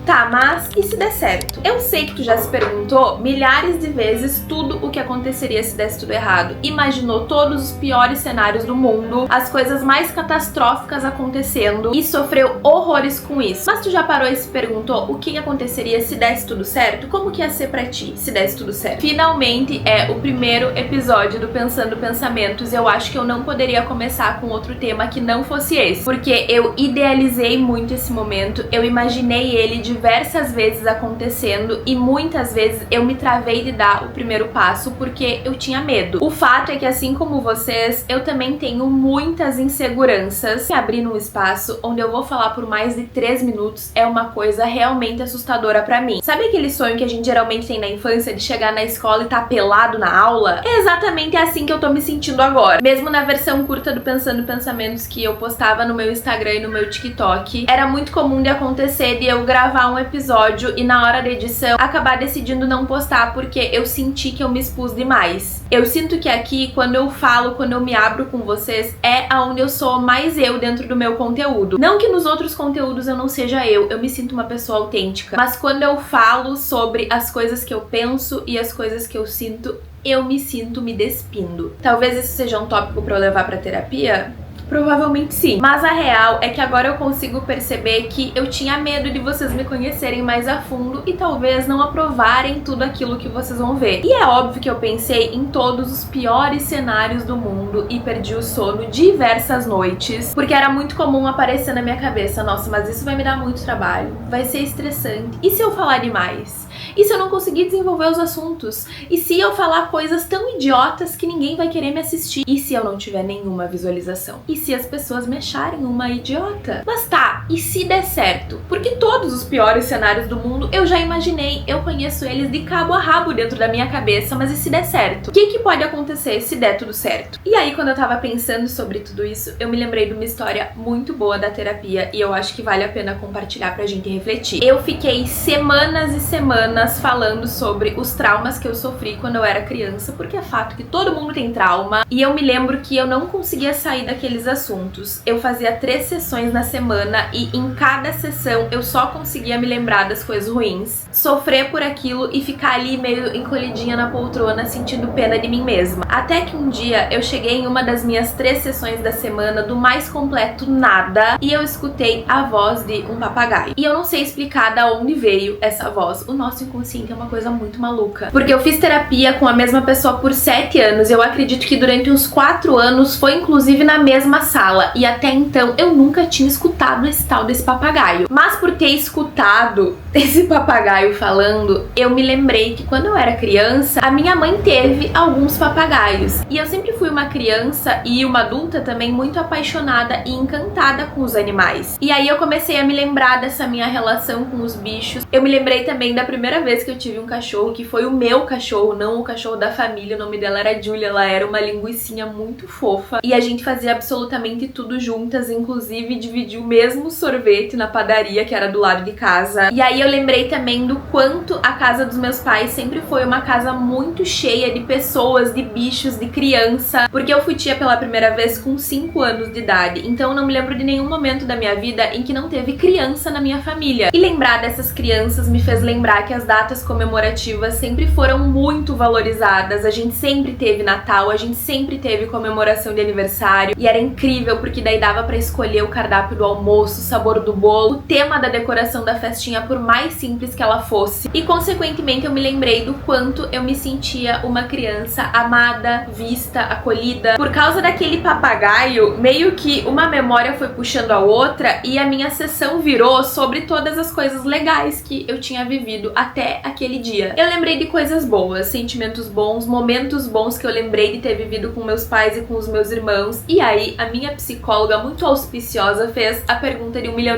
Tá, mas e se der certo? Eu sei que tu já se perguntou milhares de vezes tudo o que aconteceria se desse tudo errado. Imaginou todos os piores cenários do mundo, as coisas mais catastróficas acontecendo e sofreu horrores com isso. Mas tu já parou e se perguntou o que aconteceria se desse tudo certo? Como que ia ser pra ti se desse tudo certo? Finalmente é o primeiro episódio do Pensando Pensamentos. Eu acho que eu não poderia começar com outro tema que não fosse esse, porque eu idealizei muito esse momento, eu imaginei ele diversas vezes acontecendo e muitas vezes eu me travei de dar o primeiro passo porque eu tinha medo. O fato é que, assim como vocês, eu também tenho muitas inseguranças. Abrir num espaço onde eu vou falar por mais de 3 minutos é uma coisa realmente assustadora pra mim. Sabe aquele sonho que a gente geralmente tem na infância de chegar na escola e tá pelado na aula? É exatamente assim que eu tô me sentindo agora. Mesmo na versão curta do Pensando Pensamentos que eu postava no meu Instagram e no meu TikTok, era muito comum de acontecer de eu gravar um episódio e na hora da edição acabar decidindo não postar porque eu senti que eu me expus demais. Eu sinto que aqui, quando eu falo, quando eu me abro com vocês, é aonde eu sou mais eu dentro do meu conteúdo. Não que nos outros conteúdos eu não seja eu me sinto uma pessoa autêntica, mas quando eu falo sobre as coisas que eu penso e as coisas que eu sinto, eu me sinto me despindo. Talvez esse seja um tópico pra eu levar pra terapia? Provavelmente sim. Mas a real é que agora eu consigo perceber que eu tinha medo de vocês me conhecerem mais a fundo e talvez não aprovarem tudo aquilo que vocês vão ver. E é óbvio que eu pensei em todos os piores cenários do mundo e perdi o sono diversas noites, porque era muito comum aparecer na minha cabeça: nossa, mas isso vai me dar muito trabalho, vai ser estressante. E se eu falar demais? E se eu não conseguir desenvolver os assuntos? E se eu falar coisas tão idiotas que ninguém vai querer me assistir? E se eu não tiver nenhuma visualização? E se as pessoas me acharem uma idiota? Mas tá, e se der certo? Porque todos os piores cenários do mundo eu já imaginei, eu conheço eles de cabo a rabo dentro da minha cabeça, mas e se der certo? O que pode acontecer se der tudo certo? E aí, quando eu tava pensando sobre tudo isso, eu me lembrei de uma história muito boa da terapia e eu acho que vale a pena compartilhar pra gente refletir. Eu fiquei semanas e semanas falando sobre os traumas que eu sofri quando eu era criança, porque é fato que todo mundo tem trauma, e eu me lembro que eu não conseguia sair daqueles assuntos. Eu fazia 3 sessões na semana e em cada sessão eu só conseguia me lembrar das coisas ruins, sofrer por aquilo e ficar ali meio encolhidinha na poltrona sentindo pena de mim mesma. Até que um dia eu cheguei em uma das minhas 3 sessões da semana do mais completo nada e eu escutei a voz de um papagaio. E eu não sei explicar da onde veio essa voz. O nosso inconsciente é uma coisa muito maluca. Porque eu fiz terapia com a mesma pessoa por 7 anos. Eu acredito que durante uns 4 anos foi inclusive na mesma sala. E até então eu nunca tinha escutado esse tal desse papagaio. Mas por ter escutado esse papagaio falando, eu me lembrei que quando eu era criança, a minha mãe teve alguns papagaios. E eu sempre fui uma criança e uma adulta também muito apaixonada e encantada com os animais. E aí eu comecei a me lembrar dessa minha relação com os bichos. Eu me lembrei também da primeira vez que eu tive um cachorro, que foi o meu cachorro, não o cachorro da família. O nome dela era Julia, ela era uma linguicinha muito fofa. E a gente fazia absolutamente tudo juntas, inclusive dividir o mesmo sorvete na padaria que era do lado de casa. E aí eu lembrei também do quanto a casa dos meus pais sempre foi uma casa muito cheia de pessoas, de bichos, de criança, porque eu fui tia pela primeira vez com 5 anos de idade, então eu não me lembro de nenhum momento da minha vida em que não teve criança na minha família. E lembrar dessas crianças me fez lembrar que as datas comemorativas sempre foram muito valorizadas. A gente sempre teve Natal, a gente sempre teve comemoração de aniversário e era incrível porque daí dava pra escolher o cardápio do almoço, o sabor do bolo, o tema da decoração da festinha, por mais simples que ela fosse. E consequentemente eu me lembrei do quanto eu me sentia uma criança amada, vista, acolhida. Por causa daquele papagaio, meio que uma memória foi puxando a outra e a minha sessão virou sobre todas as coisas legais que eu tinha vivido até aquele dia. Eu lembrei de coisas boas, sentimentos bons, momentos bons que eu lembrei de ter vivido com meus pais e com os meus irmãos. E aí a minha psicóloga, muito auspiciosa, fez a pergunta de $1 milhão.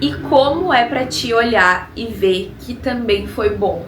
E como é pra ti olhar e ver que também foi bom?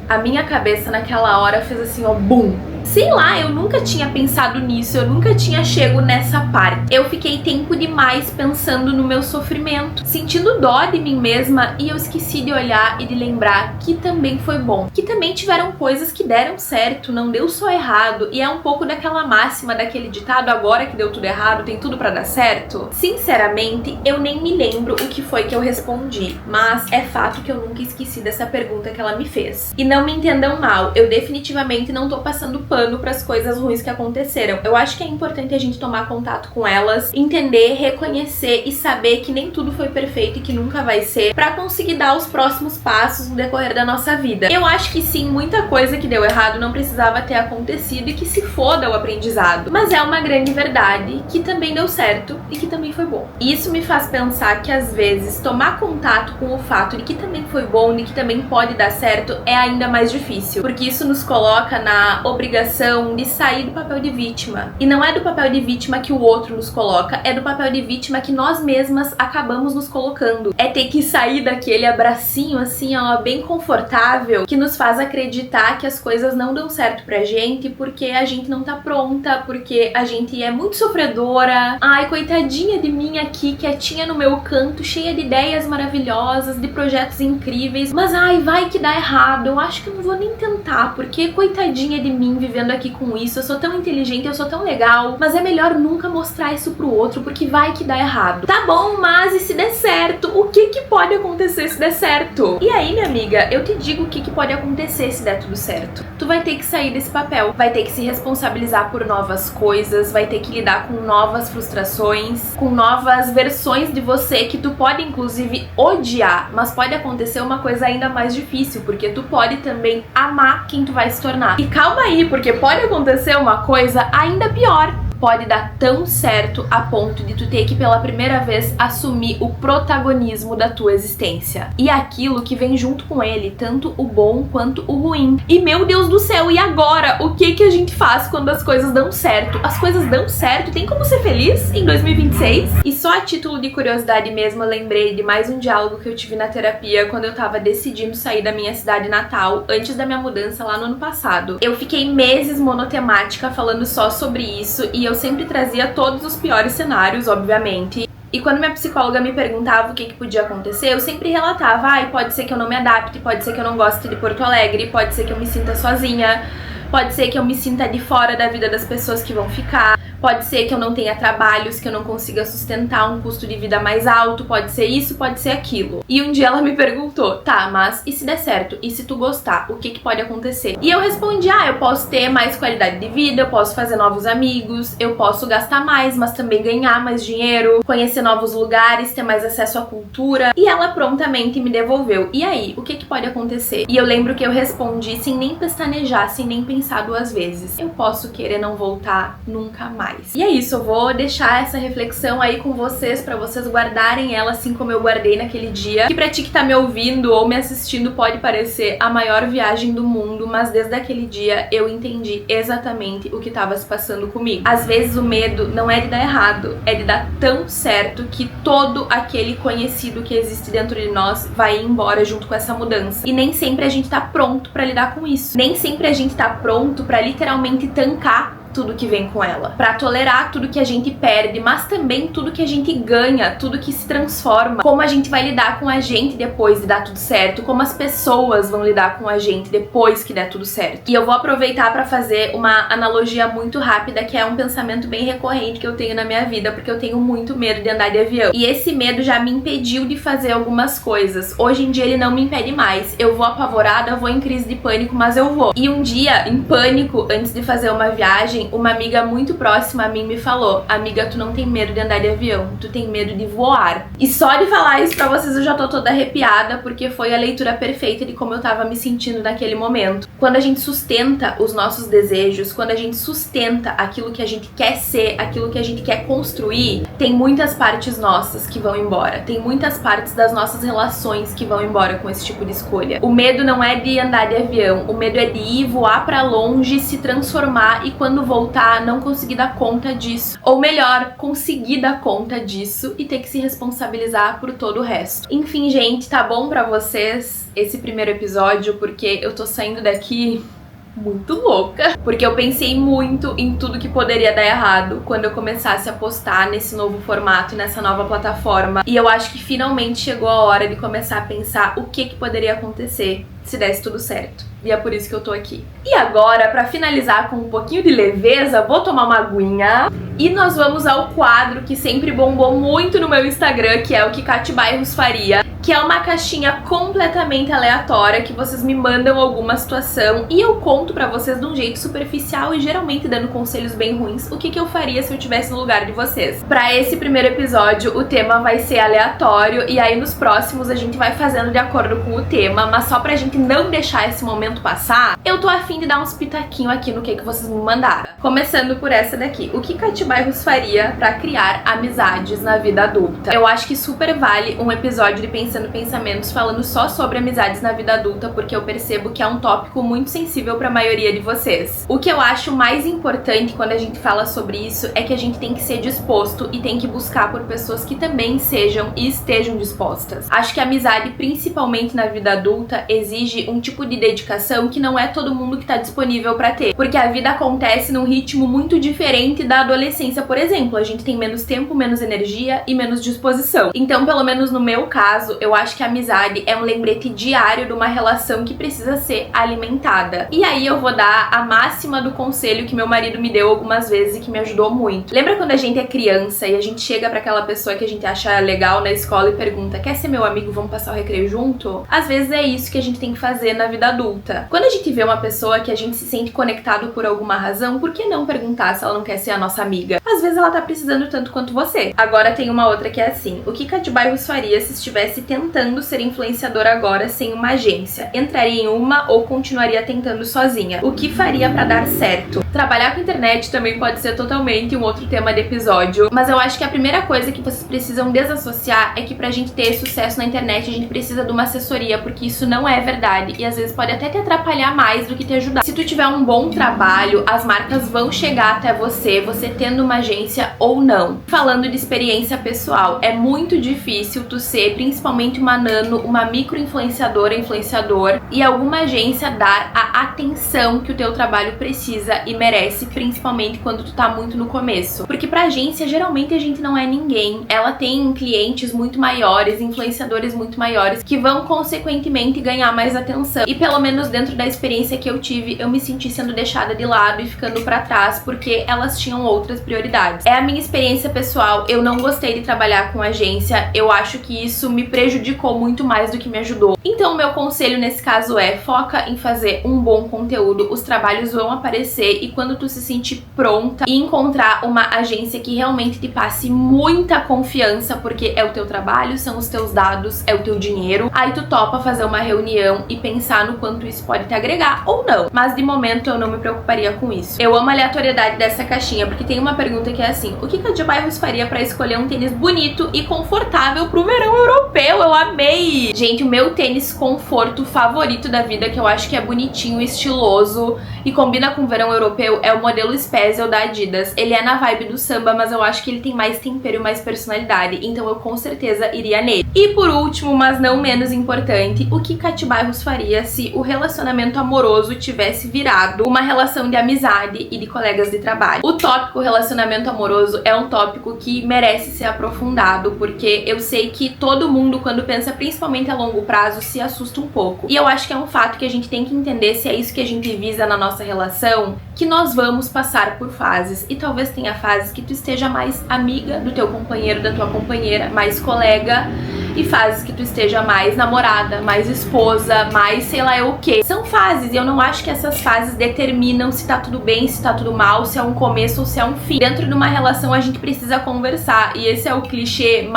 A minha cabeça naquela hora fez assim, ó, bum! Sei lá, eu nunca tinha pensado nisso, eu nunca tinha chego nessa parte. Eu fiquei tempo demais pensando no meu sofrimento, sentindo dó de mim mesma, e eu esqueci de olhar e de lembrar que também foi bom. Que também tiveram coisas que deram certo, não deu só errado, e é um pouco daquela máxima, daquele ditado, agora que deu tudo errado, tem tudo pra dar certo. Sinceramente, eu nem me lembro o que foi que eu respondi, mas é fato que eu nunca esqueci dessa pergunta que ela me fez. E não me entendam mal, eu definitivamente não tô passando pano pras coisas ruins que aconteceram. Eu acho que é importante a gente tomar contato com elas, entender, reconhecer e saber que nem tudo foi perfeito e que nunca vai ser, pra conseguir dar os próximos passos no decorrer da nossa vida. Eu acho que sim, muita coisa que deu errado não precisava ter acontecido e que se foda o aprendizado. Mas é uma grande verdade que também deu certo e que também foi bom. E isso me faz pensar que às vezes tomar contato com o fato de que também foi bom e que também pode dar certo é ainda mais difícil, porque isso nos coloca na obrigação de sair do papel de vítima. E não é do papel de vítima que o outro nos coloca, é do papel de vítima que nós mesmas acabamos nos colocando. É ter que sair daquele abracinho assim, ó, bem confortável, que nos faz acreditar que as coisas não dão certo pra gente porque a gente não tá pronta, porque a gente é muito sofredora. Ai, coitadinha de mim aqui, quietinha no meu canto, cheia de ideias maravilhosas, de projetos incríveis, mas ai, vai que dá errado, eu acho que eu não vou nem tentar, porque coitadinha de mim vivendo aqui com isso, eu sou tão inteligente, eu sou tão legal, mas é melhor nunca mostrar isso pro outro, porque vai que dá errado. Tá bom, mas e se der certo? O que pode acontecer se der certo? E aí, minha amiga, eu te digo o que pode acontecer se der tudo certo. Tu vai ter que sair desse papel, vai ter que se responsabilizar por novas coisas, vai ter que lidar com novas frustrações, com novas versões de você que tu pode inclusive odiar, mas pode acontecer uma coisa ainda mais difícil, porque tu pode também amar quem tu vai se tornar. E calma aí, porque pode acontecer uma coisa ainda pior. Pode dar tão certo a ponto de tu ter que pela primeira vez assumir o protagonismo da tua existência. E aquilo que vem junto com ele, tanto o bom quanto o ruim. E meu Deus do céu, e agora? O que a gente faz quando as coisas dão certo? As coisas dão certo? Tem como ser feliz em 2026? E só a título de curiosidade mesmo, eu lembrei de mais um diálogo que eu tive na terapia quando eu tava decidindo sair da minha cidade natal, antes da minha mudança lá no ano passado. Eu fiquei meses monotemática falando só sobre isso e eu sempre trazia todos os piores cenários, obviamente. E quando minha psicóloga me perguntava o que podia acontecer, eu sempre relatava, ai, pode ser que eu não me adapte, pode ser que eu não goste de Porto Alegre, pode ser que eu me sinta sozinha, pode ser que eu me sinta de fora da vida das pessoas que vão ficar, pode ser que eu não tenha trabalhos, que eu não consiga sustentar um custo de vida mais alto, pode ser isso, pode ser aquilo. E um dia ela me perguntou, tá, mas e se der certo? E se tu gostar? O que pode acontecer? E eu respondi, eu posso ter mais qualidade de vida, eu posso fazer novos amigos, eu posso gastar mais, mas também ganhar mais dinheiro, conhecer novos lugares, ter mais acesso à cultura. E ela prontamente me devolveu, e aí, o que pode acontecer? E eu lembro que eu respondi sem nem pestanejar, sem nem pensar duas vezes. Eu posso querer não voltar nunca mais. E é isso, eu vou deixar essa reflexão aí com vocês, pra vocês guardarem ela assim como eu guardei naquele dia. Que pra ti que tá me ouvindo ou me assistindo pode parecer a maior viagem do mundo, mas desde aquele dia eu entendi exatamente o que tava se passando comigo. Às vezes o medo não é de dar errado, é de dar tão certo que todo aquele conhecido que existe dentro de nós vai embora junto com essa mudança. E nem sempre a gente tá pronto pra lidar com isso. Nem sempre a gente tá pronto pra literalmente tancar tudo que vem com ela, pra tolerar tudo que a gente perde, mas também tudo que a gente ganha, tudo que se transforma, como a gente vai lidar com a gente depois de dar tudo certo, como as pessoas vão lidar com a gente depois que der tudo certo. E eu vou aproveitar pra fazer uma analogia muito rápida, que é um pensamento bem recorrente que eu tenho na minha vida, porque eu tenho muito medo de andar de avião. E esse medo já me impediu de fazer algumas coisas. Hoje em dia ele não me impede mais. Eu vou apavorada, eu vou em crise de pânico, mas eu vou. E um dia, em pânico, antes de fazer uma viagem, uma amiga muito próxima a mim me falou, amiga, tu não tem medo de andar de avião, tu tem medo de voar. E só de falar isso pra vocês eu já tô toda arrepiada, porque foi a leitura perfeita de como eu tava me sentindo naquele momento. Quando a gente sustenta os nossos desejos, quando a gente sustenta aquilo que a gente quer ser, aquilo que a gente quer construir, tem muitas partes nossas que vão embora, tem muitas partes das nossas relações que vão embora com esse tipo de escolha. O medo não é de andar de avião, o medo é de ir voar pra longe, se transformar e quando voltar não conseguir dar conta disso. Ou melhor, conseguir dar conta disso e ter que se responsabilizar por todo o resto. Enfim, gente, tá bom pra vocês esse primeiro episódio? Porque eu tô saindo daqui muito louca, porque eu pensei muito em tudo que poderia dar errado quando eu começasse a postar nesse novo formato e nessa nova plataforma. E eu acho que finalmente chegou a hora de começar a pensar o que poderia acontecer se desse tudo certo. E é por isso que eu tô aqui. E agora, pra finalizar com um pouquinho de leveza, vou tomar uma aguinha e nós vamos ao quadro que sempre bombou muito no meu Instagram, que é o que Cati Bairros faria, que é uma caixinha completamente aleatória que vocês me mandam alguma situação e eu conto pra vocês de um jeito superficial e geralmente dando conselhos bem ruins o que eu faria se eu estivesse no lugar de vocês. Pra esse primeiro episódio, o tema vai ser aleatório e aí nos próximos a gente vai fazendo de acordo com o tema, mas só pra gente não deixar esse momento passar, eu tô afim de dar uns pitaquinhos aqui no que vocês me mandaram. Começando por essa daqui. O que Cati Bairros faria pra criar amizades na vida adulta? Eu acho que super vale um episódio de Pensando Pensamentos falando só sobre amizades na vida adulta, porque eu percebo que é um tópico muito sensível pra maioria de vocês. O que eu acho mais importante quando a gente fala sobre isso é que a gente tem que ser disposto e tem que buscar por pessoas que também sejam e estejam dispostas. Acho que a amizade, principalmente na vida adulta, exige um tipo de dedicação que não é todo mundo que tá disponível pra ter, porque a vida acontece num ritmo muito diferente da adolescência, por exemplo. A gente tem menos tempo, menos energia e menos disposição. Então, pelo menos no meu caso, eu acho que a amizade é um lembrete diário de uma relação que precisa ser alimentada. E aí eu vou dar a máxima do conselho que meu marido me deu algumas vezes e que me ajudou muito. Lembra quando a gente é criança e a gente chega pra aquela pessoa que a gente acha legal na escola e pergunta: quer ser meu amigo, vamos passar o recreio junto? Às vezes é isso que a gente tem que fazer na vida adulta. Quando a gente vê uma pessoa que a gente se sente conectado por alguma razão, por que não perguntar se ela não quer ser a nossa amiga? Às vezes ela tá precisando tanto quanto você. Agora tem uma outra que é assim: o que Cati Bairros faria se estivesse tentando ser influenciadora agora sem uma agência? Entraria em uma ou continuaria tentando sozinha? O que faria pra dar certo? Trabalhar com internet também pode ser totalmente um outro tema de episódio, mas eu acho que a primeira coisa que vocês precisam desassociar é que pra gente ter sucesso na internet a gente precisa de uma assessoria, porque isso não é verdade e às vezes pode até te atrapalhar mais do que te ajudar. Se tu tiver um bom trabalho, as marcas vão chegar até você tendo uma agência ou não. Falando de experiência pessoal, é muito difícil tu ser principalmente uma nano, uma micro-influenciadora, influenciador, e alguma agência dar a atenção que o teu trabalho precisa e merece, principalmente quando tu tá muito no começo. Porque pra agência, geralmente a gente não é ninguém. Ela tem clientes muito maiores, influenciadores muito maiores, que vão consequentemente ganhar mais atenção. E pelo menos dentro da experiência que eu tive, eu me senti sendo deixada de lado e ficando pra trás, porque elas tinham outras prioridades. É a minha experiência pessoal, eu não gostei de trabalhar com agência, eu acho que isso me prejudicou muito mais do que me ajudou. Então, meu conselho nesse caso é: foca em fazer um bom conteúdo, os trabalhos vão aparecer e quando tu se sentir pronta e encontrar uma agência que realmente te passe muita confiança, porque é o teu trabalho, são os teus dados, é o teu dinheiro, aí tu topa fazer uma reunião e pensar no quanto isso pode te agregar ou não. Mas de momento eu não me preocuparia com isso. Eu amo a aleatoriedade dessa caixinha, porque tem uma pergunta que é assim: o que Cati Bairros faria pra escolher um tênis bonito e confortável pro verão europeu? Eu amei! Gente, o meu tênis conforto favorito da vida, que eu acho que é bonitinho, estiloso e combina com o verão europeu, é o modelo Spezial da Adidas. Ele é na vibe do samba, mas eu acho que ele tem mais tempero e mais personalidade, então eu com certeza iria nele. E por último, mas não menos importante, o que Cati Bairros faria se o relacionamento amoroso tivesse virado uma relação de amizade e de colegas de trabalho? O tópico relacionamento amoroso é um tópico que merece ser aprofundado, porque eu sei que todo mundo, quando pensa principalmente a longo prazo, se assusta um pouco. E eu acho que é um fato que a gente tem que entender, se é isso que a gente visa na nossa relação, que nós vamos passar por fases. E talvez tenha fases que tu esteja mais amiga do teu companheiro, da tua companheira, mais colega, e fases que tu esteja mais namorada, mais esposa, mais sei lá o que. São fases e eu não acho que essas fases determinam se tá tudo bem, se tá tudo mal, se é um começo ou se é um fim. Dentro de uma relação a gente precisa conversar e esse é o clichê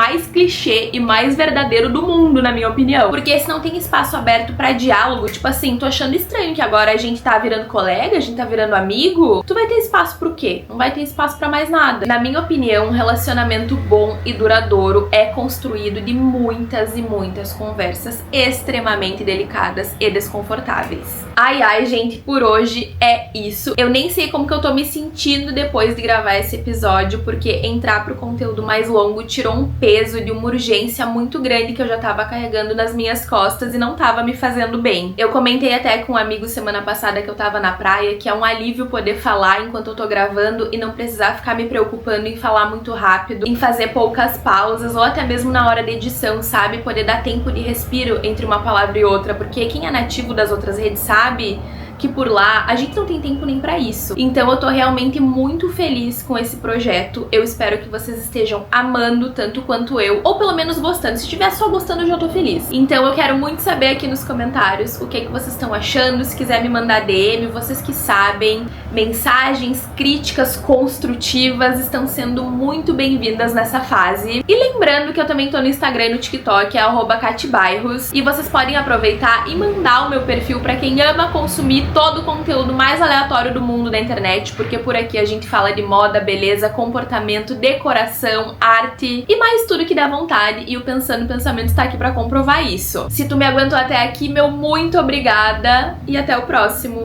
e mais verdadeiro do mundo, na minha opinião. Porque se não tem espaço aberto pra diálogo, tipo assim, tô achando estranho que agora a gente tá virando colega, a gente tá virando amigo, tu vai ter espaço pro quê? Não vai ter espaço pra mais nada. Na minha opinião, um relacionamento bom e duradouro é construído de muitas muitas e muitas conversas extremamente delicadas e desconfortáveis. Ai, gente, por hoje é isso. Eu nem sei como que eu tô me sentindo depois de gravar esse episódio, porque entrar pro conteúdo mais longo tirou um peso de uma urgência muito grande que eu já tava carregando nas minhas costas e não tava me fazendo bem. Eu comentei até com um amigo semana passada que eu tava na praia, que é um alívio poder falar enquanto eu tô gravando e não precisar ficar me preocupando em falar muito rápido, em fazer poucas pausas ou até mesmo na hora da edição, sabe? Poder dar tempo de respiro entre uma palavra e outra, porque quem é nativo das outras redes sabe que por lá a gente não tem tempo nem pra isso. Então eu tô realmente muito feliz com esse projeto. Eu espero que vocês estejam amando tanto quanto eu, ou pelo menos gostando. Se estiver só gostando, eu já tô feliz. Então eu quero muito saber aqui nos comentários o que é que vocês estão achando. Se quiser me mandar DM, vocês que sabem, mensagens, críticas construtivas estão sendo muito bem-vindas nessa fase. E lembrando que eu também tô no Instagram e no TikTok, é @catibairros, e vocês podem aproveitar e mandar o meu perfil pra quem ama consumir todo o conteúdo mais aleatório do mundo da internet, porque por aqui a gente fala de moda, beleza, comportamento, decoração, arte e mais tudo que dá vontade, e o Pensando Pensamento está aqui pra comprovar isso. Se tu me aguentou até aqui, meu muito obrigada e até o próximo!